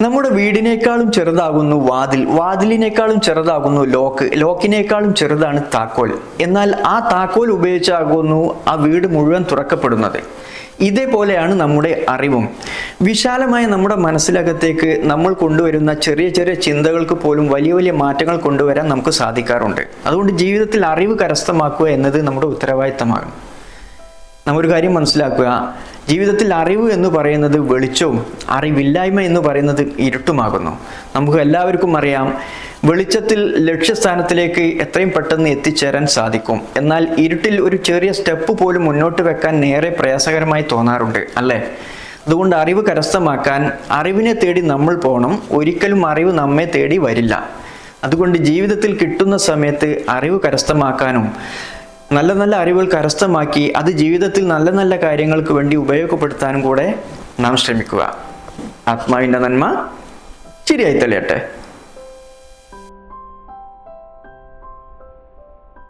നമ്മുടെ വീടിനേക്കാളും ചെറുതാകുന്നു വാതിൽ, വാതിലിനേക്കാളും ചെറുതാകുന്നു ലോക്ക്, ലോക്കിനേക്കാളും ചെറുതാണ് താക്കോൽ. എന്നാൽ ആ താക്കോൽ ഉപയോഗിച്ചാകുന്നു ആ വീട് മുഴുവൻ തുറക്കപ്പെടുന്നത്. ഇതേപോലെയാണ് നമ്മുടെ അറിവും. വിശാലമായ നമ്മുടെ മനസ്സിലകത്തേക്ക് നമ്മൾ കൊണ്ടുവരുന്ന ചെറിയ ചെറിയ ചിന്തകൾക്ക് പോലും വലിയ വലിയ മാറ്റങ്ങൾ കൊണ്ടുവരാൻ നമുക്ക് സാധിക്കാറുണ്ട്. അതുകൊണ്ട് ജീവിതത്തിൽ അറിവ് കരസ്ഥമാക്കുക എന്നത് നമ്മുടെ ഉത്തരവാദിത്തമാണ്. നമ്മൊരു കാര്യം മനസ്സിലാക്കുക, ജീവിതത്തിൽ അറിവ് എന്ന് പറയുന്നത് വെളിച്ചവും അറിവില്ലായ്മ എന്ന് പറയുന്നത് ഇരുട്ടുമാകുന്നു. നമുക്ക് എല്ലാവർക്കും അറിയാം, വെളിച്ചത്തിൽ ലക്ഷ്യസ്ഥാനത്തിലേക്ക് എത്രയും പെട്ടെന്ന് എത്തിച്ചേരാൻ സാധിക്കും. എന്നാൽ ഇരുട്ടിൽ ഒരു ചെറിയ സ്റ്റെപ്പ് പോലും മുന്നോട്ട് വെക്കാൻ നേരെ പ്രയാസകരമായി തോന്നാറുണ്ട്, അല്ലേ? അതുകൊണ്ട് അറിവ് കരസ്ഥമാക്കാൻ അറിവിനെ തേടി നമ്മൾ പോകണം, ഒരിക്കലും അറിവ് നമ്മെ തേടി വരില്ല. അതുകൊണ്ട് ജീവിതത്തിൽ കിട്ടുന്ന സമയത്ത് അറിവ് കരസ്ഥമാക്കാനും നല്ല നല്ല അറിവുകൾ കരസ്ഥമാക്കി അത് ജീവിതത്തിൽ നല്ല നല്ല കാര്യങ്ങൾക്ക് വേണ്ടി ഉപയോഗപ്പെടുത്താനും കൂടെ നാം ശ്രമിക്കുക. ആത്മാവിൻ്റെ നന്മ ചിരിയായി തെളിയട്ടെ.